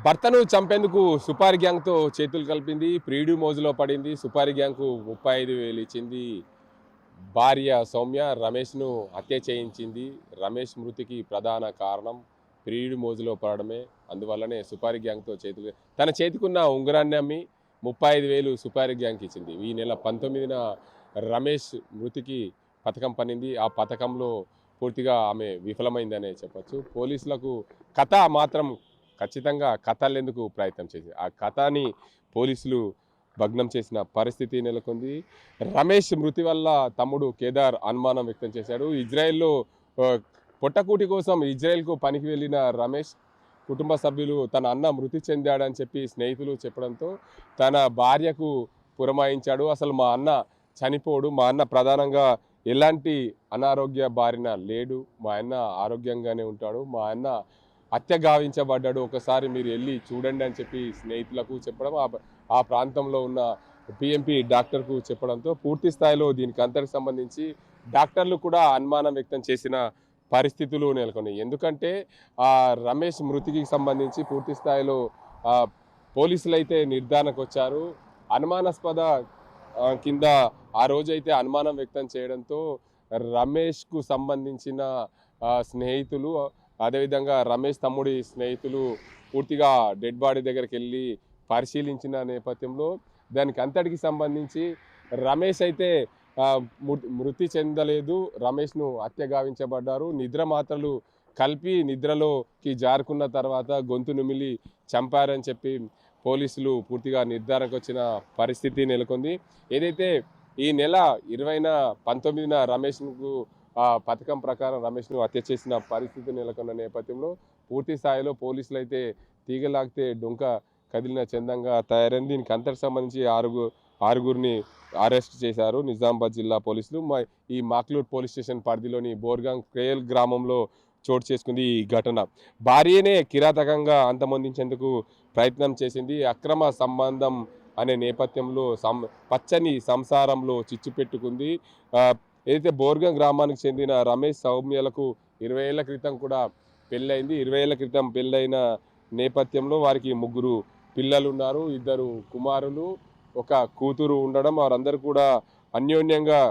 భర్తను చంపేందుకు సుపారీ గ్యాంగ్తో చేతులు కలిపింది. ప్రియుడి మోజులో పడింది. సుపారీ గ్యాంగ్కు 35,000 ఇచ్చింది. భార్య సౌమ్య రమేష్ను హత్య చేయించింది. రమేష్ మృతికి ప్రధాన కారణం ప్రియుడి మోజులో పడడమే. అందువల్లనే సుపారీ గ్యాంగ్తో తన చేతికున్న ఉంగరాన్ని అమ్మి 35,000 సుపారీ గ్యాంగ్కి ఇచ్చింది. ఈ నెల 19న రమేష్ మృతికి పథకం పన్నింది. ఆ పథకంలో పూర్తిగా ఆమె విఫలమైందనే చెప్పచ్చు. పోలీసులకు కథ మాత్రం ఖచ్చితంగా కథలెందుకు ప్రయత్నం చేసి ఆ కథని పోలీసులు భగ్నం చేసిన పరిస్థితి నెలకొంది. రమేష్ మృతి వల్ల తమ్ముడు కేదార్ అనుమానం వ్యక్తం చేశాడు. ఇజ్రాయెల్లో పొట్టకూటి కోసం ఇజ్రాయెల్కు పనికి వెళ్ళిన రమేష్ కుటుంబ సభ్యులు తన అన్న మృతి చెందాడని చెప్పి స్నేహితులు చెప్పడంతో తన భార్యకు పురమాయించాడు. అసలు మా అన్న చనిపోడు, మా అన్న ప్రధానంగా ఎలాంటి అనారోగ్య బారిన లేడు, మా అన్న ఆరోగ్యంగానే ఉంటాడు, మా అన్న హత్య గావించబడ్డాడు, ఒకసారి మీరు వెళ్ళి చూడండి అని చెప్పి స్నేహితులకు చెప్పడం, ఆ ప్రాంతంలో ఉన్న పిఎంపి డాక్టర్కు చెప్పడంతో పూర్తి స్థాయిలో దీనికి అంతటికి సంబంధించి డాక్టర్లు కూడా అనుమానం వ్యక్తం చేసిన పరిస్థితులు నెలకొన్నాయి. ఎందుకంటే ఆ రమేష్ మృతికి సంబంధించి పూర్తి స్థాయిలో పోలీసులు అయితే నిర్ధారణకు వచ్చారు. అనుమానాస్పద కింద ఆ రోజైతే అనుమానం వ్యక్తం చేయడంతో రమేష్కు సంబంధించిన స్నేహితులు, అదేవిధంగా రమేష్ తమ్ముడి స్నేహితులు పూర్తిగా డెడ్ బాడీ దగ్గరికి వెళ్ళి పరిశీలించిన నేపథ్యంలో దానికి అంతటికి సంబంధించి రమేష్ అయితే మృతి చెందలేదు, రమేష్ను హత్య గావించబడ్డారు. నిద్ర మాత్రలు కలిపి నిద్రలోకి జారుకున్న తర్వాత గొంతు నుమిలి చంపారని చెప్పి పోలీసులు పూర్తిగా నిర్ధారణకు వచ్చిన పరిస్థితి నెలకొంది. ఏదైతే ఈ నెల 19న రమేష్కు పథకం ప్రకారం రమేష్ను హత్య చేసిన పరిస్థితి నెలకొన్న నేపథ్యంలో పూర్తి స్థాయిలో పోలీసులు అయితే తీగలాగితే డొంక కదిలిన చందంగా తయారైంది. దీనికి అంతటికి సంబంధించి ఆరుగురిని అరెస్ట్ చేశారు నిజామాబాద్ జిల్లా పోలీసులు. ఈ మాక్లూర్ పోలీస్ స్టేషన్ పరిధిలోని బోర్గాంగ్ క్రేయల్ గ్రామంలో చోటు చేసుకుంది ఈ ఘటన. భార్యనే కిరాతకంగా అంతమొందించేందుకు ప్రయత్నం చేసింది. అక్రమ సంబంధం అనే నేపథ్యంలో పచ్చని సంసారంలో చిచ్చు పెట్టుకుంది. ఏదైతే బోర్గం గ్రామానికి చెందిన రమేష్ సౌమ్యలకు 20 ఏళ్ల క్రితం కూడా పెళ్ళైంది. 20 ఏళ్ల క్రితం పెళ్ళైన నేపథ్యంలో వారికి 3 పిల్లలు ఉన్నారు, 2 కుమారులు, 1 కూతురు ఉండడం, వారందరూ కూడా అన్యోన్యంగా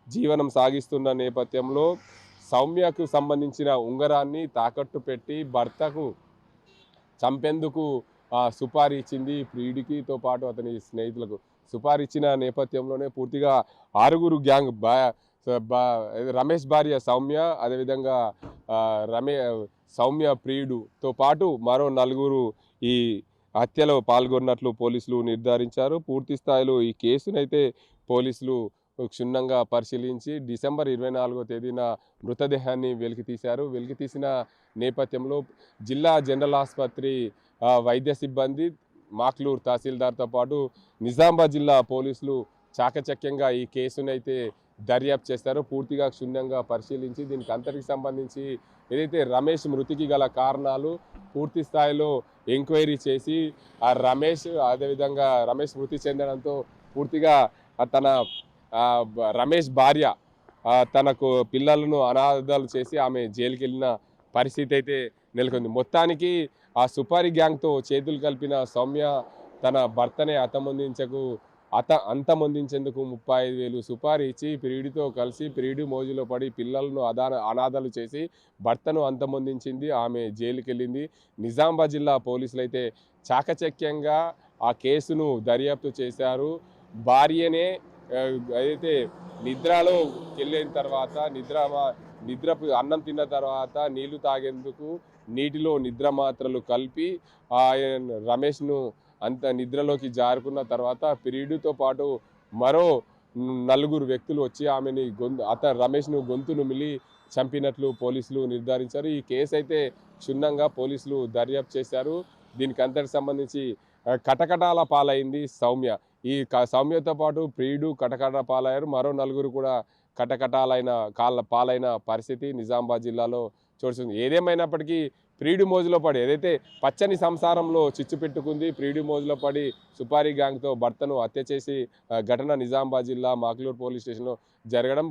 జీవనం సాగిస్తున్న నేపథ్యంలో సౌమ్యకు సంబంధించిన ఉంగరాన్ని తాకట్టు పెట్టి భర్తకు చంపేందుకు సుపారీ ఇచ్చింది. ప్రియుడికితో పాటు అతని స్నేహితులకు సుపారీ ఇచ్చిన నేపథ్యంలోనే పూర్తిగా 6 గ్యాంగ్ రమేష్ భార్య సౌమ్య, అదేవిధంగా సౌమ్య ప్రియుడుతో పాటు మరో 4 ఈ హత్యలో పాల్గొన్నట్లు పోలీసులు నిర్ధారించారు. పూర్తి స్థాయిలో ఈ కేసునైతే పోలీసులు క్షుణ్ణంగా పరిశీలించి డిసెంబర్ 24వ తేదీన మృతదేహాన్ని వెలికితీశారు. వెలికితీసిన నేపథ్యంలో జిల్లా జనరల్ ఆసుపత్రి వైద్య సిబ్బంది, మాక్లూర్ తహసీల్దార్తో పాటు నిజామాబాద్ జిల్లా పోలీసులు చాకచక్యంగా ఈ కేసునైతే దర్యాప్తు చేస్తారు. పూర్తిగా క్షుణ్ణంగా పరిశీలించి దీనికి అంతటికి సంబంధించి ఏదైతే రమేష్ మృతికి గల కారణాలు పూర్తి స్థాయిలో ఎంక్వైరీ చేసి ఆ అదేవిధంగా రమేష్ మృతి చెందడంతో పూర్తిగా తన రమేష్ భార్య తనకు పిల్లలను అనాథాలు చేసి ఆమె జైలుకి వెళ్ళిన పరిస్థితి అయితే నెలకొంది. మొత్తానికి ఆ సుపారీ గ్యాంగ్తో చేతులు కలిపిన సౌమ్య తన భర్తనే అంతమొందించేందుకు 35,000 సుపారీ ఇచ్చి ప్రియుడితో కలిసి ప్రియుడి మోజులో పడి పిల్లలను అనాథాలు చేసి భర్తను అంతమొందించింది. ఆమె జైలుకి వెళ్ళింది. నిజామాబాద్ జిల్లా పోలీసులు అయితే చాకచక్యంగా ఆ కేసును దర్యాప్తు చేశారు. భార్యనే అయితే నిద్రలో వెళ్ళిన తర్వాత నిద్ర అన్నం తిన్న తర్వాత నీళ్లు తాగేందుకు నీటిలో నిద్ర మాత్రలు కలిపి రమేష్ను అంత నిద్రలోకి జారుకున్న తర్వాత ప్రియుడితో పాటు మరో 4 వ్యక్తులు వచ్చి ఆమెని రమేష్ను గొంతు నుమిలి చంపినట్లు పోలీసులు నిర్ధారించారు. ఈ కేసు అయితే క్షుణ్ణంగా పోలీసులు దర్యాప్తు చేశారు. దీనికి అంతటికి సంబంధించి కటకటాల పాలైంది సౌమ్య. ఈ సౌమ్యతో పాటు ప్రియుడు కటకట పాలయ్యారు. మరో 4 కూడా పాలైన పరిస్థితి నిజామాబాద్ జిల్లాలో చోటుకుంది. ఏదేమైనప్పటికీ ప్రియుడి మోజులో పడి ఏదైతే పచ్చని సంసారంలో చిచ్చు పెట్టుకుంది, ప్రియుడి మోజులో పడి సుపారీ గ్యాంగ్తో భర్తను హత్య చేసి ఘటన నిజామాబాద్ జిల్లా మాక్లూర్ పోలీస్ స్టేషన్లో జరగడం,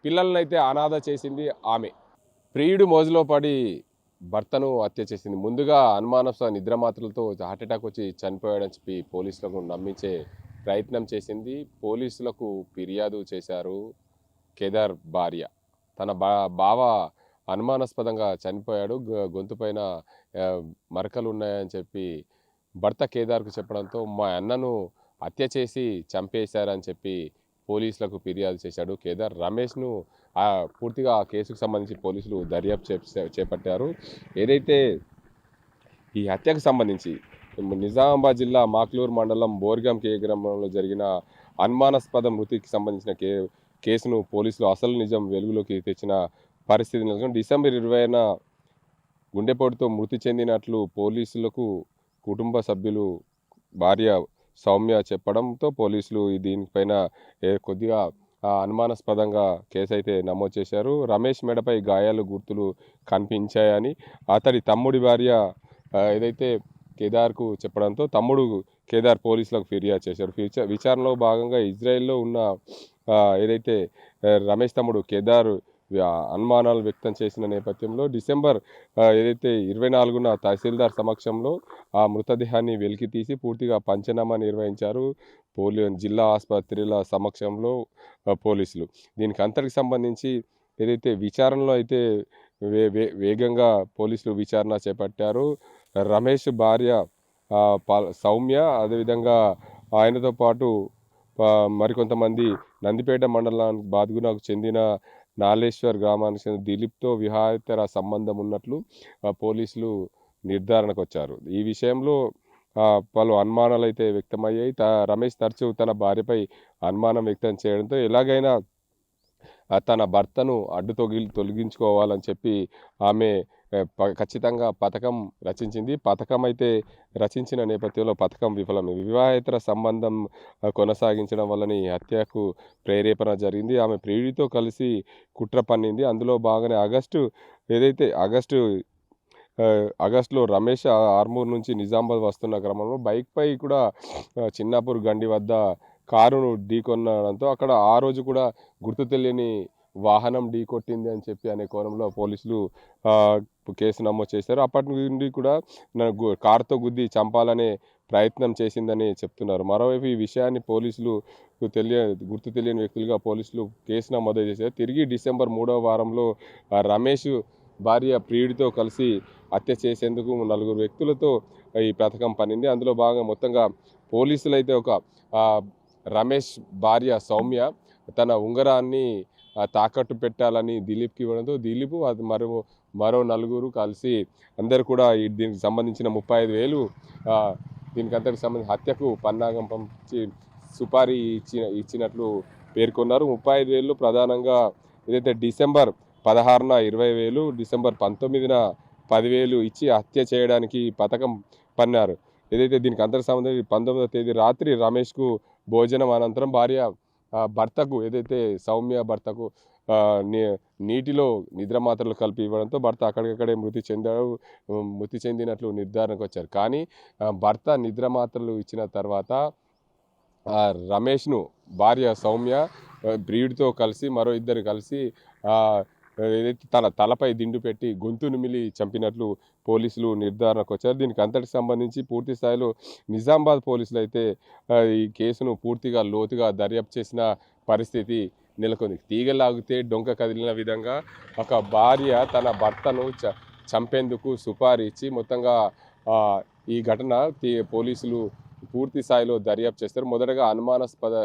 పిల్లలనైతే అనాథ చేసింది ఆమె. ప్రియుడి మోజులో పడి భర్తను హత్య చేసింది. ముందుగా అనుమానాస్పద నిద్రమాత్రలతో హార్ట్‌అటాక్ వచ్చి చనిపోయాడని చెప్పి పోలీసులకు నమ్మించే ప్రయత్నం చేసింది. పోలీసులకు ఫిర్యాదు చేశారు కేదార్ భార్య. తన బావ అనుమానాస్పదంగా చనిపోయాడు. గొంతు పైన మరకలున్నాయని చెప్పి భర్త కేదార్‌కు చెప్పడంతో, మా అన్నను హత్య చేసి చంపేశారని చెప్పి పోలీసులకు ఫిర్యాదు చేశాడు కేదార్. రమేష్‌ను పూర్తిగా ఆ కేసుకు సంబంధించి పోలీసులు దర్యాప్తు చేపట్టారు. ఏదైతే ఈ హత్యకు సంబంధించి నిజామాబాద్ జిల్లా మాక్లూరు మండలం బోర్గాం కే గ్రామంలో జరిగిన అనుమానాస్పద మృతికి సంబంధించిన కేసును పోలీసులు అసలు నిజం వెలుగులోకి తెచ్చిన పరిస్థితి నెలకొని డిసెంబర్ 20న గుండెపోటుతో మృతి చెందినట్లు పోలీసులకు కుటుంబ సభ్యులు భార్య సౌమ్య చెప్పడంతో పోలీసులు దీనిపైన కొద్దిగా అనుమానాస్పదంగా కేసు అయితే నమోదు చేశారు. రమేష్ మెడపై గాయాలు గుర్తులు కనిపించాయని అతడి తమ్ముడి భార్య ఏదైతే కేదార్కు చెప్పడంతో తమ్ముడు కేదార్ పోలీసులకు ఫిర్యాదు చేశారు. విచారణలో భాగంగా ఇజ్రాయెల్లో ఉన్న ఏదైతే రమేష్ తమ్ముడు కేదార్ అనుమానాలు వ్యక్తం చేసిన నేపథ్యంలో డిసెంబర్ ఏదైతే 24న తహసీల్దార్ సమక్షంలో ఆ మృతదేహాన్ని వెలికి తీసి పూర్తిగా పంచనామా నిర్వహించారు జిల్లా ఆసుపత్రుల సమక్షంలో పోలీసులు. దీనికి అంతటికి సంబంధించి ఏదైతే విచారణలో అయితే వేగంగా పోలీసులు విచారణ చేపట్టారు. రమేష్ భార్య సౌమ్య, అదేవిధంగా ఆయనతో పాటు మరికొంతమంది నందిపేట మండలానికి బాద్గునకు చెందిన నాలేశ్వర్ గ్రామానికి చెందిన దిలీప్తో వివాహేతర సంబంధం ఉన్నట్లు పోలీసులు నిర్ధారణకు వచ్చారు. ఈ విషయంలో పలు అనుమానాలు అయితే వ్యక్తమయ్యాయి. రమేష్ తరచూ తన భార్యపై అనుమానం వ్యక్తం చేయడంతో ఎలాగైనా తన భర్తను తొలగించుకోవాలని చెప్పి ఆమె ఖచ్చితంగా పథకం రచించింది. పథకం అయితే రచించిన నేపథ్యంలో పథకం విఫలమైంది. వివాహేతర సంబంధం కొనసాగించడం వల్లనే ఈ హత్యకు ప్రేరేపణ జరిగింది. ఆమె ప్రియుడితో కలిసి కుట్ర పన్నింది. అందులో భాగంగానే ఆగస్టులో రమేష్ ఆర్మూర్ నుంచి నిజామాబాద్ వస్తున్న క్రమంలో బైక్పై కూడా చిన్నాపూర్ గండి వద్ద కారును ఢీకొనడంతో అక్కడ ఆ రోజు కూడా గుర్తు తెలియని వాహనం ఢీకొట్టింది అని చెప్పి అనే కోణంలో పోలీసులు కేసు నమోదు చేశారు. అప్పటి నుండి కూడా కారుతో గుద్ది చంపాలనే ప్రయత్నం చేసిందని చెప్తున్నారు. మరోవైపు ఈ విషయాన్ని పోలీసులు గుర్తు తెలియని వ్యక్తులుగా పోలీసులు కేసు నమోదు చేశారు. తిరిగి డిసెంబర్ 3వ వారంలో రమేష్ భార్య ప్రియుడితో కలిసి హత్య చేసేందుకు 4 వ్యక్తులతో ఈ పథకం పన్నింది. అందులో భాగంగా మొత్తంగా పోలీసులు అయితే రమేష్ భార్య సౌమ్య తన ఉంగరాన్ని తాకట్టు పెట్టాలని దిలీప్కి ఇవ్వడంతో దిలీప్ అది మరో 4 కలిసి అందరు కూడా దీనికి సంబంధించిన 35,000 దీనికి అంతకు సంబంధించి హత్యకు పన్నాగం పంపించి సుపారీ ఇచ్చినట్లు పేర్కొన్నారు. 35,000 ప్రధానంగా ఏదైతే డిసెంబర్ 16న 20,000, డిసెంబర్ 19న 10,000 ఇచ్చి హత్య చేయడానికి పథకం పన్నారు. ఏదైతే దీనికి అంతకు సంబంధించి 19వ తేదీ రాత్రి రమేష్కు భోజనం అనంతరం భర్తకు ఏదైతే సౌమ్య భర్తకు నీటిలో నిద్రమాత్రలు కలిపి ఇవ్వడంతో భర్త అక్కడికక్కడే మృతి చెందినట్లు నిర్ధారణకు వచ్చారు. కానీ భర్త నిద్రమాత్రలు ఇచ్చిన తర్వాత రమేష్ను భార్య సౌమ్య ప్రియుడితో కలిసి మరో 2 కలిసి ఏదైతే తన తలపై దిండు పెట్టి గొంతు నిమిలి చంపినట్లు పోలీసులు నిర్ధారణకు వచ్చారు. దీనికి అంతటికి సంబంధించి పూర్తి స్థాయిలో నిజామాబాద్ పోలీసులు అయితే ఈ కేసును పూర్తిగా లోతుగా దర్యాప్తు చేసిన పరిస్థితి నెలకొంది. తీగలాగితే డొంక కదిలిన విధంగా ఒక భార్య తన భర్తను చంపేందుకు సుపారీ ఇచ్చి మొత్తంగా ఈ ఘటన పోలీసులు పూర్తి స్థాయిలో దర్యాప్తు చేస్తారు. మొదటగా అనుమానాస్పద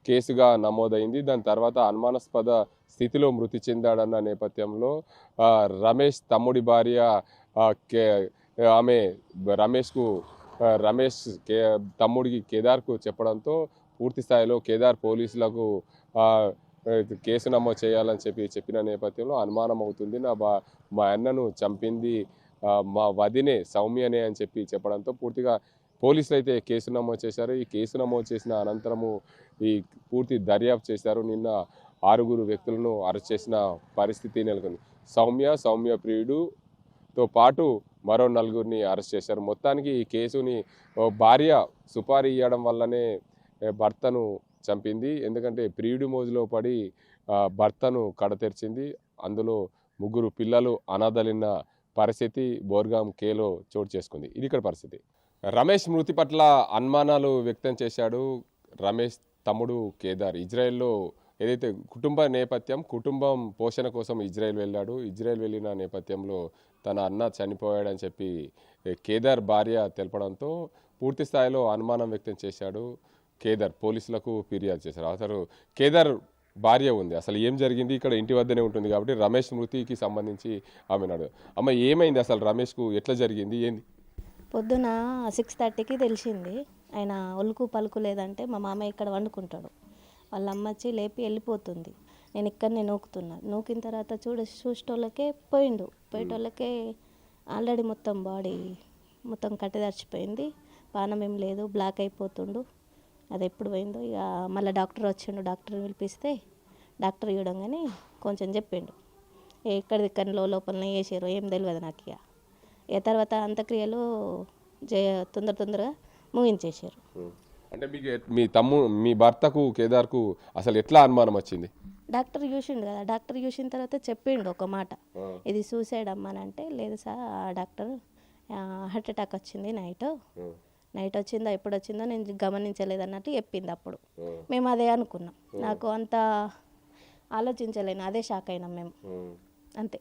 కేసుగా నమోదైంది. దాని తర్వాత అనుమానాస్పద స్థితిలో మృతి చెందాడన్న నేపథ్యంలో రమేష్ తమ్ముడి భార్య ఆమె రమేష్ తమ్ముడికి కేదార్కు చెప్పడంతో పూర్తి స్థాయిలో కేదార్ పోలీసులకు కేసు నమోదు చేయాలని చెప్పిన నేపథ్యంలో అనుమానం అవుతుంది. మా అన్నను చంపింది మా వదినే సౌమ్యనే అని చెప్పడంతో పూర్తిగా పోలీసులు అయితే కేసు నమోదు చేశారు. ఈ కేసు నమోదు చేసిన అనంతరము ఈ పూర్తి దర్యాప్తు చేశారు. నిన్న 6 వ్యక్తులను అరెస్ట్ చేసిన పరిస్థితి నెలకొంది. సౌమ్య ప్రియుడుతో పాటు మరో 4 అరెస్ట్ చేశారు. మొత్తానికి ఈ కేసుని భార్య సుపారీ ఇవ్వడం వల్లనే భర్తను చంపింది. ఎందుకంటే ప్రియుడి మోజులో పడి భర్తను కడతెరిచింది. అందులో 3 పిల్లలు అనాథలిన్న పరిస్థితి బోర్గాం కేలో చోటు చేసుకుంది. ఇది ఇక్కడ పరిస్థితి. రమేష్ మృతి పట్ల అనుమానాలు వ్యక్తం చేశాడు రమేష్ తమ్ముడు కేదార్. ఇజ్రాయెల్లో ఏదైతే కుటుంబం పోషణ కోసం ఇజ్రాయెల్ వెళ్ళాడు. ఇజ్రాయెల్ వెళ్ళిన నేపథ్యంలో తన అన్న చనిపోయాడని చెప్పి కేదార్ భార్య తెలపడంతో పూర్తి స్థాయిలో అనుమానం వ్యక్తం చేశాడు కేదార్. పోలీసులకు ఫిర్యాదు చేశారు. అసలు కేదార్ భార్య ఉంది, అసలు ఏం జరిగింది, ఇక్కడ ఇంటి వద్దనే ఉంటుంది కాబట్టి రమేష్ మృతికి సంబంధించి ఆమె నాడు అమ్మ ఏమైంది, అసలు రమేష్కు ఎట్లా జరిగింది, ఏంది? పొద్దున 6:30కి తెలిసింది. ఆయన ఒలుకు పలుకు లేదంటే మా మామయ్య ఇక్కడ వండుకుంటాడు. వాళ్ళ అమ్మ వచ్చి లేపి వెళ్ళిపోతుంది. నేను ఇక్కడనే నూకుతున్నా. నూకిన తర్వాత చూసేటోళ్ళకే పోయేటోళ్ళకే ఆల్రెడీ మొత్తం బాడీ మొత్తం కట్టదర్చిపోయింది. పానం ఏం లేదు, బ్లాక్ అయిపోతుండు. అది ఎప్పుడు పోయిందో ఇక మళ్ళీ డాక్టర్ వచ్చిండు. డాక్టర్ పిలిపిస్తే డాక్టర్ ఇవ్వడంగానే కొంచెం చెప్పిండు. ఎక్కడిక్కడ లోపలనే వేసారు, ఏం తెలియదు నాకు. ఇక తర్వాత అంత్యక్రియలు తొందరగా ముగించేసారు. అంటే మీకు మీ భర్తకు కేదార్కు అసలు ఎట్లా అనుమానం వచ్చింది? డాక్టర్ చూసిండు కదా, డాక్టర్ చూసిన తర్వాత చెప్పిండు ఒక మాట, ఇది సూసైడ్ అమ్మానంటే లేదు సార్ డాక్టర్ హార్ట్ అటాక్ వచ్చింది, నైట్ వచ్చిందో ఎప్పుడు వచ్చిందో నేను గమనించలేదు అన్నట్టు చెప్పింది. అప్పుడు మేము అదే అనుకున్నాం. నాకు అంత ఆలోచించలేను, అదే షాక్ అయినాం మేము అంతే.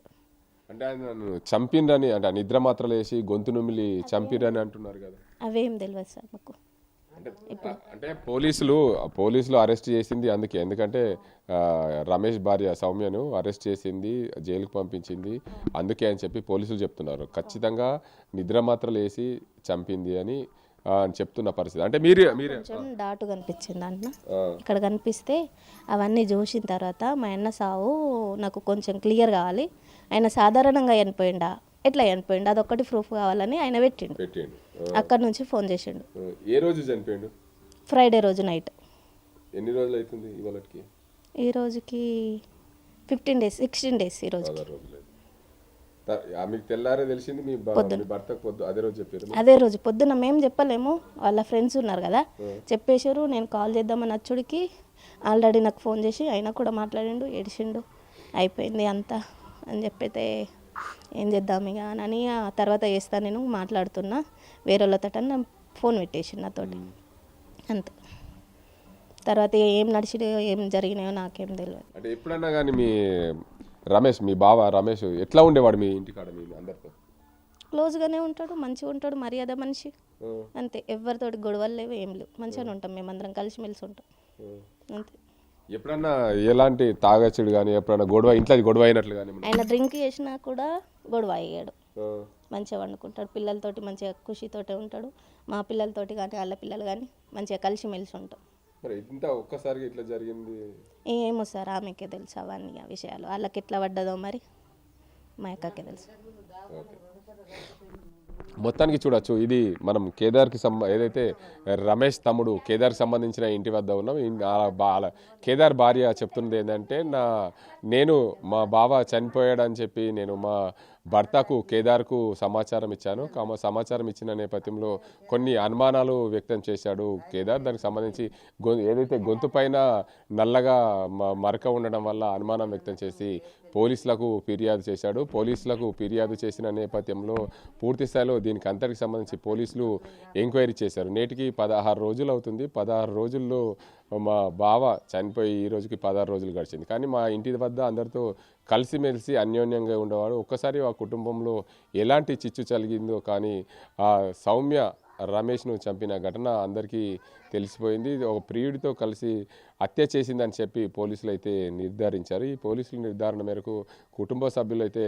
అంటే ఆయన చంపిండ్రని, అంటే నిద్ర మాత్రలు వేసి గొంతు నుమిలి చంపిరని అంటున్నారు కదా, అవేం తెలియదు సార్ మాకు. అంటే పోలీసులు అరెస్ట్ చేసింది ఎందుకంటే రమేష్ భార్య సౌమ్యను అరెస్ట్ చేసింది, జైలుకు పంపించింది అందుకే అని చెప్పి పోలీసులు చెప్తున్నారు. ఖచ్చితంగా నిద్ర మాత్రలు వేసి చంపింది అని చెప్తున్న పరిస్థితి. అంటే మీరు కొంచెం డాటు కనిపించింది అన్న, ఇక్కడ కనిపిస్తే అవన్నీ చూసిన తర్వాత మా అన్న సావు నాకు కొంచెం క్లియర్ కావాలి, ఆయన సాధారణంగా చనిపోయిండా ఎట్లా చనిపోయిండు అదొక్కటి ప్రూఫ్ కావాలని ఆయన పెట్టిండు. అక్కడ నుంచి ఫోన్ చేసిండు. ఏ రోజు చనిపోయిండు? ఫ్రైడే రోజు నైట్. ఎన్ని రోజులు అవుతుంది ఇవాళకి? ఈ రోజుకి 15 days 16 days. ఈ రోజు మీకు తెల్లారే తెలిసింది, మీ భర్తకు అదే రోజు చెప్పారు? అదే రోజు పొద్దున మేము చెప్పలేము, వాళ్ళ ఫ్రెండ్స్ ఉన్నారు కదా చెప్పేశారు. నేను కాల్ చేద్దామని అచ్చుడికి ఆల్రెడీ నాకు ఫోన్ చేసి ఆయన కూడా మాట్లాడిండు, ఏడిచిండు, అయిపోయింది అంతా అని చెప్పైతే ఏం చేద్దాం ఇక అని ఆ తర్వాత చేస్తా నేను మాట్లాడుతున్నా వేరే వాళ్ళతో నా ఫోన్ పెట్టేసి నాతోటి అంతే. తర్వాత ఏం నడిచినాయో ఏం జరిగినాయో నాకేం తెలియదు. అంటే ఎప్పుడన్నా కానీ మీ బావ రమేష్ ఎట్లా ఉండేవాడు మీ ఇంటికాడ? మీ అందరితో క్లోజ్గానే ఉంటాడు, మంచిగా ఉంటాడు, మర్యాద మనిషి అంతే. ఎవరితోటి గొడవలు లేవు, ఏం లేవు, మంచిగానే ఉంటాం, మేమందరం కలిసిమెలిసి ఉంటాం అంతే. ఎప్పుడన్నా ఎలాంటి తాగచ్చుడు కానీ ఎప్పుడన్నా ఇంట్లో గొడవ అయినట్లు కానీ? ఆయన డ్రింక్ చేసినా కూడా గొడవ అయ్యాడు, మంచిగా వండుకుంటాడు, పిల్లలతోటి మంచిగా ఖుషితోటే ఉంటాడు, మా పిల్లలతోటి కానీ వాళ్ళ పిల్లలు కానీ మంచిగా కలిసిమెలిసి ఉంటాం. ఒక్కసారిగా ఇట్లా జరిగింది ఏమో సార్ ఆమెకే తెలుసు అవన్నీ ఆ విషయాలు, వాళ్ళకి ఎట్లా పడ్డదో మరి మా అక్కకే తెలుసు. మొత్తానికి చూడొచ్చు, ఇది మనం కేదార్కి ఏదైతే రమేష్ తమ్ముడు కేదార్కి సంబంధించిన ఇంటి వద్ద ఉన్నాం. కేదార్ భార్య చెప్తున్నది ఏంటంటే నేను మా బావ చనిపోయాడని చెప్పి నేను మా భర్తకు కేదార్కు సమాచారం ఇచ్చాను. సమాచారం ఇచ్చిన నేపథ్యంలో కొన్ని అనుమానాలు వ్యక్తం చేశాడు కేదార్. దానికి సంబంధించి ఏదైతే గొంతు పైన నల్లగా మరక ఉండడం వల్ల అనుమానం వ్యక్తం చేసి పోలీసులకు ఫిర్యాదు చేశాడు. పోలీసులకు ఫిర్యాదు చేసిన నేపథ్యంలో పూర్తి స్థాయిలో దీనికి అంతటికి సంబంధించి పోలీసులు ఎంక్వైరీ చేశారు. నేటికి 16 రోజులు అవుతుంది. 16 రోజుల్లో మా బావ చనిపోయి ఈ రోజుకి 16 రోజులు గడిచింది. కానీ మా ఇంటి వద్ద అందరితో కలిసిమెలిసి అన్యోన్యంగా ఉండేవాడు. ఒక్కసారి ఆ కుటుంబంలో ఎలాంటి చిచ్చు చలిగిందో కానీ ఆ సౌమ్య రమేష్ను చంపిన ఘటన అందరికీ తెలిసిపోయింది. ఒక ప్రియుడితో కలిసి హత్య చేసిందని చెప్పి పోలీసులు అయితే నిర్ధారించారు. ఈ పోలీసుల నిర్ధారణ మేరకు కుటుంబ సభ్యులు అయితే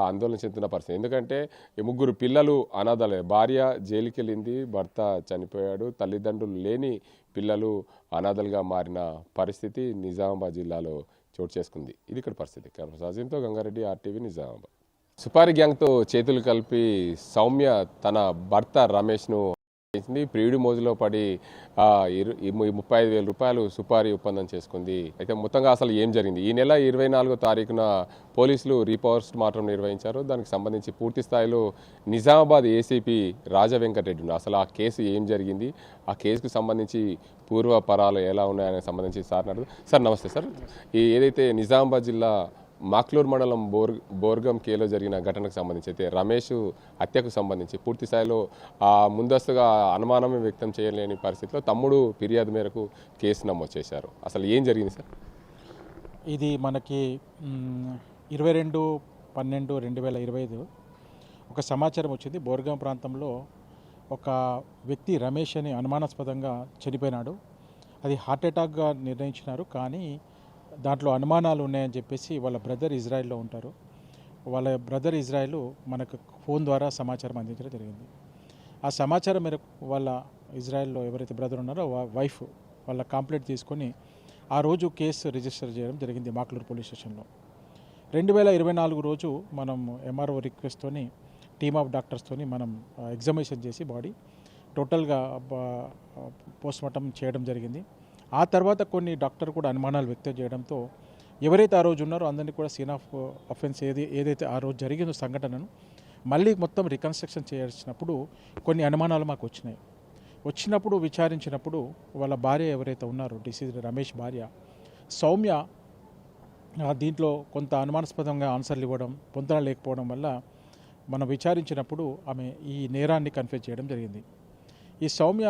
ఆందోళన చెందుతున్న పరిస్థితి. ఎందుకంటే ఈ 3 పిల్లలు అనాథలే, భార్య జైలుకి వెళ్ళింది, భర్త చనిపోయాడు, తల్లిదండ్రులు లేని పిల్లలు అనాథలుగా మారిన పరిస్థితి నిజామాబాద్ జిల్లాలో చోటు చేసుకుంది. ఇది ఇక్కడ పరిస్థితి. సాజింతో గంగారెడ్డి, RTV, నిజామాబాద్. సుపారీ గ్యాంగ్తో చేతులు కలిపి సౌమ్య తన భర్త రమేష్ను ప్రియుడి మోజులో పడి 35,000 రూపాయలు సుపారీ ఒప్పందం చేసుకుంది. అయితే మొత్తంగా అసలు ఏం జరిగింది? ఈ నెల 24వ తారీఖున పోలీసులు పోస్ట్ మార్టం నిర్వహించారు. దానికి సంబంధించి పూర్తి స్థాయిలో నిజామాబాద్ ACP రాజా వెంకటరెడ్డి అసలు ఆ కేసు ఏం జరిగింది, ఆ కేసుకు సంబంధించి పూర్వపరాలు ఎలా ఉన్నాయనే సంబంధించి సార్ నమస్తే సార్. ఏదైతే నిజామాబాద్ జిల్లా మాక్లూర్ మండలం బోర్గం కేలో జరిగిన ఘటనకు సంబంధించి అయితే రమేష్ హత్యకు సంబంధించి పూర్తి స్థాయిలో ముందస్తుగా అనుమానమే వ్యక్తం చేయలేని పరిస్థితిలో తమ్ముడు ఫిర్యాదు మేరకు కేసు నమోదు చేశారు. అసలు ఏం జరిగింది సార్? ఇది మనకి 22/12/2025 ఒక సమాచారం వచ్చింది. బోర్గాం ప్రాంతంలో ఒక వ్యక్తి రమేష్ అని అనుమానాస్పదంగా చనిపోయినాడు. అది హార్ట్ అటాక్గా నిర్ణయించినారు, కానీ దాంట్లో అనుమానాలు ఉన్నాయని చెప్పేసి వాళ్ళ బ్రదర్ ఇజ్రాయెల్లో ఉంటారు. వాళ్ళ బ్రదర్ ఇజ్రాయెల్ మనకు ఫోన్ ద్వారా సమాచారం అందించడం జరిగింది. ఆ సమాచారం మేరకు వాళ్ళ ఇజ్రాయెల్లో ఎవరైతే బ్రదర్ ఉన్నారో వైఫ్ వాళ్ళ కంప్లైంట్ తీసుకొని ఆ రోజు కేసు రిజిస్టర్ చేయడం జరిగింది మాక్లూరు పోలీస్ స్టేషన్లో. 2024 రోజు మనం ఎంఆర్ఓ రిక్వెస్ట్తోని టీమ్ ఆఫ్ డాక్టర్స్తోని మనం ఎగ్జామినేషన్ చేసి బాడీ టోటల్గా పోస్ట్మార్టం చేయడం జరిగింది. ఆ తర్వాత కొన్ని డాక్టర్ కూడా అనుమానాలు వ్యక్తం చేయడంతో ఎవరైతే ఆ రోజు ఉన్నారో అందరినీ కూడా సీన్ ఆఫ్ అఫెన్స్ ఏదైతే ఆ రోజు జరిగిన సంఘటనను మళ్ళీ మొత్తం రికన్స్ట్రక్షన్ చేయాల్సినప్పుడు కొన్ని అనుమానాలు మాకు వచ్చినప్పుడు విచారించినప్పుడు వాళ్ళ భార్య ఎవరైతే ఉన్నారో డిసీజ్ రమేష్ భార్య సౌమ్య దీంట్లో కొంత అనుమానాస్పదంగా ఆన్సర్లు ఇవ్వడం, పొందన లేకపోవడం వల్ల మనం విచారించినప్పుడు ఆమె ఈ నేరాన్ని కన్ఫెస్ చేయడం జరిగింది. ఈ సౌమ్య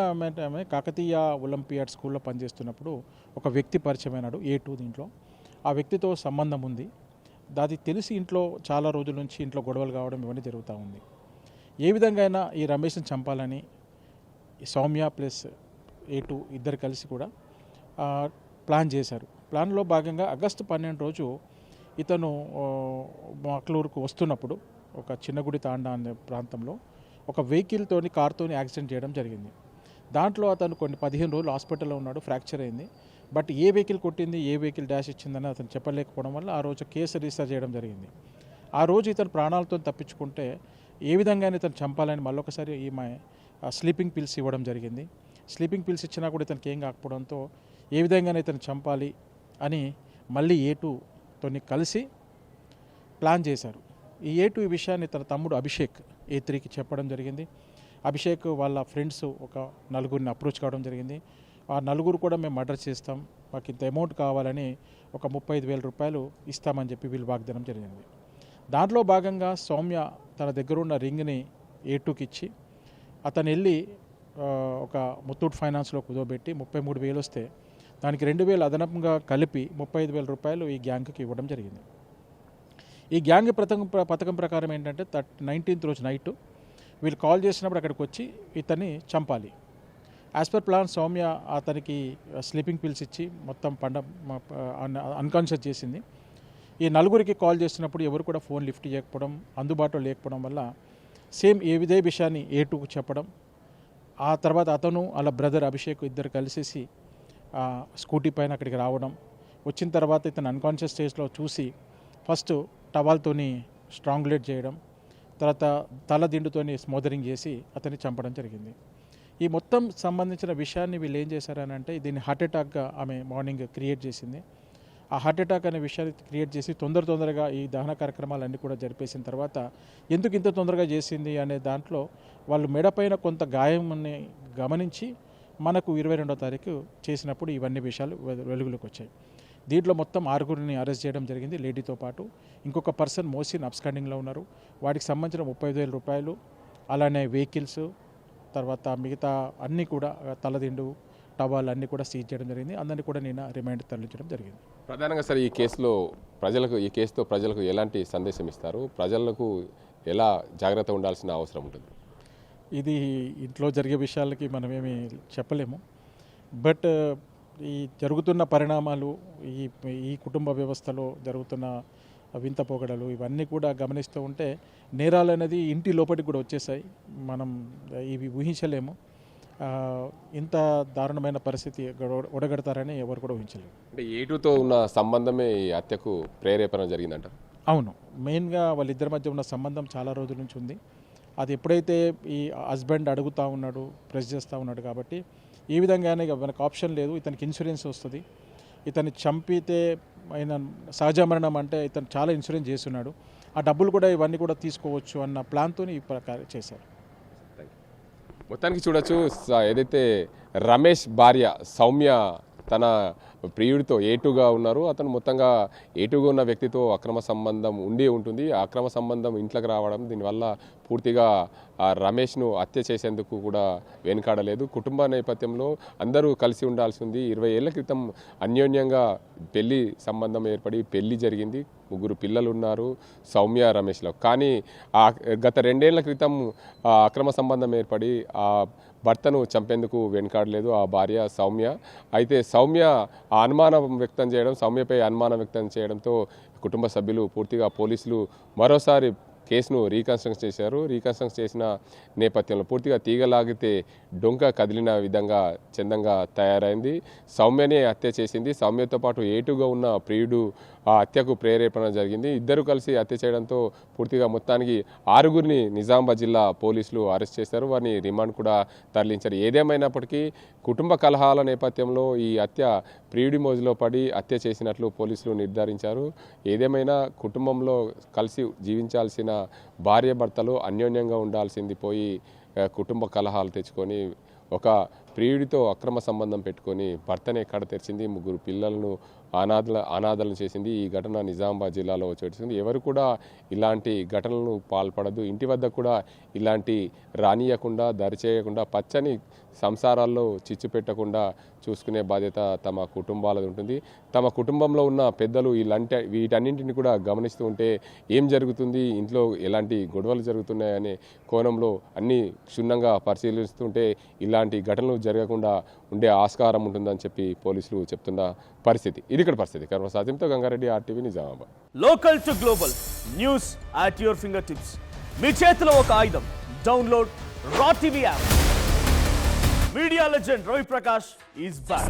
ఆమె కాకతీయ ఒలింపియాడ్ స్కూల్లో పనిచేస్తున్నప్పుడు ఒక వ్యక్తి పరిచయమైనాడు A2 దీంట్లో. ఆ వ్యక్తితో సంబంధం ఉంది. అది తెలిసి ఇంట్లో చాలా రోజుల నుంచి ఇంట్లో గొడవలు కావడం ఇవన్నీ జరుగుతూ ఉంది. ఏ విధంగా అయినా ఈ రమేష్ని చంపాలని సౌమ్య ప్లస్ A2 ఇద్దరు కలిసి కూడా ప్లాన్ చేశారు. ప్లాన్లో భాగంగా ఆగస్టు 12 రోజు ఇతను మాక్లూరుకు వస్తున్నప్పుడు ఒక చిన్నగుడి తాండా అనే ప్రాంతంలో ఒక వెహికల్తోని కార్తోని యాక్సిడెంట్ చేయడం జరిగింది. దాంట్లో అతను కొన్ని 15 రోజులు హాస్పిటల్లో ఉన్నాడు, ఫ్రాక్చర్ అయింది. బట్ ఏ వెహికల్ కొట్టింది, ఏ వెహికల్ డాష్ ఇచ్చిందని అతను చెప్పలేకపోవడం వల్ల ఆ రోజు కేసు రిజిస్టర్ చేయడం జరిగింది. ఆ రోజు ఇతను ప్రాణాలతో తప్పించుకుంటే ఏ విధంగా ఇతను చంపాలని మళ్ళొకసారి ఈమె స్లీపింగ్ పిల్స్ ఇవ్వడం జరిగింది. స్లీపింగ్ పిల్స్ ఇచ్చినా కూడా ఇతనికి ఏం కాకపోవడంతో ఏ విధంగానే ఇతను చంపాలి అని మళ్ళీ A2తోని కలిసి ప్లాన్ చేశారు. ఈ A2 ఈ విషయాన్ని తన తమ్ముడు అభిషేక్ A3కి చెప్పడం జరిగింది. అభిషేక్ వాళ్ళ ఫ్రెండ్స్ ఒక నలుగురిని అప్రోచ్ కావడం జరిగింది. ఆ నలుగురు కూడా మేము మర్డర్ చేస్తాం, మాకు ఇంత అమౌంట్ కావాలని ఒక 35,000 రూపాయలు ఇస్తామని చెప్పి వీళ్ళు వాగ్దానం జరిగింది. దాంట్లో భాగంగా సౌమ్య తన దగ్గర ఉన్న రింగ్ని A2కి ఇచ్చి అతను వెళ్ళి ఒక ముత్తూట్ ఫైనాన్స్లో కుదోబెట్టి 33,000 వస్తే దానికి 2,000 అదనంగా కలిపి 35,000 రూపాయలు ఈ గ్యాంగ్కి ఇవ్వడం జరిగింది. ఈ గ్యాంగ్ పథకం ప్రకారం ఏంటంటే 19th రోజు నైట్ వీళ్ళు కాల్ చేసినప్పుడు అక్కడికి వచ్చి ఇతన్ని చంపాలి. యాజ్ పర్ ప్లాన్ సౌమ్య అతనికి స్లీపింగ్ పిల్స్ ఇచ్చి మొత్తం అన్కాన్షియస్ చేసింది. ఈ నలుగురికి కాల్ చేసినప్పుడు ఎవరు కూడా ఫోన్ లిఫ్ట్ చేయకపోవడం, అందుబాటులో లేకపోవడం వల్ల సేమ్ ఇదే విషయాన్ని A2కు చెప్పడం. ఆ తర్వాత అతను వాళ్ళ బ్రదర్ అభిషేక్ ఇద్దరు కలిసేసి స్కూటీ పైన అక్కడికి రావడం. వచ్చిన తర్వాత ఇతను అన్కాన్షియస్ స్టేజ్లో చూసి ఫస్ట్ టవాల్తోని స్ట్రాంగులేట్ చేయడం, తర్వాత తల దిండుతోని స్మోదరింగ్ చేసి అతన్ని చంపడం జరిగింది. ఈ మొత్తం సంబంధించిన విషయాన్ని వీళ్ళు ఏం చేశారని అంటే దీన్ని హార్ట్ అటాక్గా ఆమె మార్నింగ్ క్రియేట్ చేసింది. ఆ హార్ట్ అటాక్ అనే విషయాన్ని క్రియేట్ చేసి తొందరగా ఈ దహన కార్యక్రమాలన్నీ కూడా జరిపేసిన తర్వాత ఎందుకు ఇంత తొందరగా చేసింది అనే దాంట్లో వాళ్ళు మెడపైన కొంత గాయాన్ని గమనించి మనకు 22వ తారీఖు చేసినప్పుడు ఇవన్నీ విషయాలు వెలుగులోకి వచ్చాయి. దీంట్లో మొత్తం 6గురిని అరెస్ట్ చేయడం జరిగింది, లేడీతో పాటు. ఇంకొక పర్సన్ మోసిన్ అబ్స్కాండింగ్లో ఉన్నారు. వాటికి సంబంధించిన 35,000 రూపాయలు, అలానే వెహికల్స్, తర్వాత మిగతా అన్నీ కూడా తలదిండు టవాల్ అన్నీ కూడా సీజ్ చేయడం జరిగింది. అందరినీ కూడా నేను రిమాండ్ తరలించడం జరిగింది. ప్రధానంగా సార్ ఈ కేసుతో ప్రజలకు ఎలాంటి సందేశం ఇస్తారు? ప్రజలకు ఎలా జాగ్రత్త ఉండాల్సిన అవసరం ఉంటుంది? ఇది ఇంట్లో జరిగే విషయాలకి మనమేమి చెప్పలేము. బట్ ఈ జరుగుతున్న పరిణామాలు, ఈ కుటుంబ వ్యవస్థలో జరుగుతున్న వింత పోకడలు ఇవన్నీ కూడా గమనిస్తూ ఉంటే నేరాలు అనేది ఇంటి లోపలికి కూడా వచ్చేసాయి. మనం ఇవి ఊహించలేము. ఇంత దారుణమైన పరిస్థితి ఒడగడతారని ఎవరు కూడా ఊహించలేము. అంటే A2తో ఉన్న సంబంధమే ఈ హత్యకు ప్రేరేపణ జరిగిందంట. అవును, మెయిన్గా వాళ్ళిద్దరి మధ్య ఉన్న సంబంధం చాలా రోజుల నుంచి ఉంది. అది ఎప్పుడైతే ఈ హస్బెండ్ అడుగుతూ ఉన్నాడు, ప్రెస్ చేస్తూ ఉన్నాడు కాబట్టి ఈ విధంగానే మనకు ఆప్షన్ లేదు. ఇతనికి ఇన్సూరెన్స్ వస్తుంది. ఇతన్ని చంపితే ఆయన సహజ మరణం అంటే ఇతను చాలా ఇన్సూరెన్స్ చేస్తున్నాడు. ఆ డబ్బులు కూడా ఇవన్నీ కూడా తీసుకోవచ్చు అన్న ప్లాన్తో ఈ ప్రకారం చేశారు. మొత్తానికి చూడొచ్చు, ఏదైతే రమేష్ భార్య సౌమ్య తన ప్రియుడితో ఏటుగా ఉన్నారు. అతను మొత్తంగా ఏటుగా ఉన్న వ్యక్తితో అక్రమ సంబంధం ఉండి ఉంటుంది. ఆ అక్రమ సంబంధం ఇంట్లోకి రావడం, దీనివల్ల పూర్తిగా ఆ రమేష్ను హత్య చేసేందుకు కూడా వెనుకాడలేదు. కుటుంబ నేపథ్యంలో అందరూ కలిసి ఉండాల్సి ఉంది. 20 ఏళ్ల క్రితం అన్యోన్యంగా పెళ్లి సంబంధం ఏర్పడి పెళ్లి జరిగింది. 3 పిల్లలు ఉన్నారు సౌమ్య రమేష్లో. కానీ గత 2 ఏళ్ల క్రితం అక్రమ సంబంధం ఏర్పడి ఆ భర్తను చంపేందుకు వెనుకాడలేదు ఆ భార్య సౌమ్య. అయితే సౌమ్యపై అనుమానం వ్యక్తం చేయడంతో కుటుంబ సభ్యులు పూర్తిగా పోలీసులు మరోసారి కేసును రీకన్స్ట్రక్ట్ చేశారు. రీకన్స్ట్రక్ట్ చేసిన నేపథ్యంలో పూర్తిగా తీగలాగితే డొంక కదిలిన విధంగా చందంగా తయారైంది. సౌమ్యనే హత్య చేసింది. సౌమ్యతో పాటు ఏటుగా ఉన్న ప్రియుడు ఆ హత్యకు ప్రేరేపణ జరిగింది. ఇద్దరు కలిసి హత్య చేయడంతో పూర్తిగా మొత్తానికి 6గురిని నిజామాబాద్ జిల్లా పోలీసులు అరెస్ట్ చేశారు. వారిని రిమాండ్ కూడా తరలించారు. ఏదేమైనప్పటికీ కుటుంబ కలహాల నేపథ్యంలో ఈ హత్య ప్రియుడి మోజులో పడి హత్య చేసినట్లు పోలీసులు నిర్ధారించారు. ఏదేమైనా కుటుంబంలో కలిసి జీవించాల్సిన భార్యాభర్తలు అన్యోన్యంగా ఉండాల్సింది పోయి కుటుంబ కలహాలు తెచ్చుకొని ఒక ప్రియుడితో అక్రమ సంబంధం పెట్టుకొని భర్తనే కడ తెరిచింది. 3 పిల్లలను అనాథలను చేసింది. ఈ ఘటన నిజామాబాద్ జిల్లాలో చోటింది. ఎవరు కూడా ఇలాంటి ఘటనలను పాల్పడదు. ఇంటి వద్ద కూడా ఇలాంటి రానియకుండా దరిచేయకుండా పచ్చని సంసారాల్లో చిచ్చు పెట్టకుండా చూసుకునే బాధ్యత తమ కుటుంబాలది ఉంటుంది. తమ కుటుంబంలో ఉన్న పెద్దలు వీటన్నింటిని కూడా గమనిస్తూ ఉంటే ఏం జరుగుతుంది, ఇంట్లో ఎలాంటి గొడవలు జరుగుతున్నాయనే కోణంలో అన్నీ క్షుణ్ణంగా పరిశీలిస్తుంటే ఇలాంటి ఘటనలు జరగకుండా ఉండే ఆస్కారం ఉంటుందని చెప్పి పోలీసులు చెప్తున్న పరిస్థితి. ఇది ఇక్కడ పరిస్థితి. కర్మ సాధ్యంతో Gangareddy, RTV, Nizamabad. Local to global news at your fingertips. మీ చేతిలో ఒక ఆయుధం. Download R TV app. Media legend Ravi Prakash is back.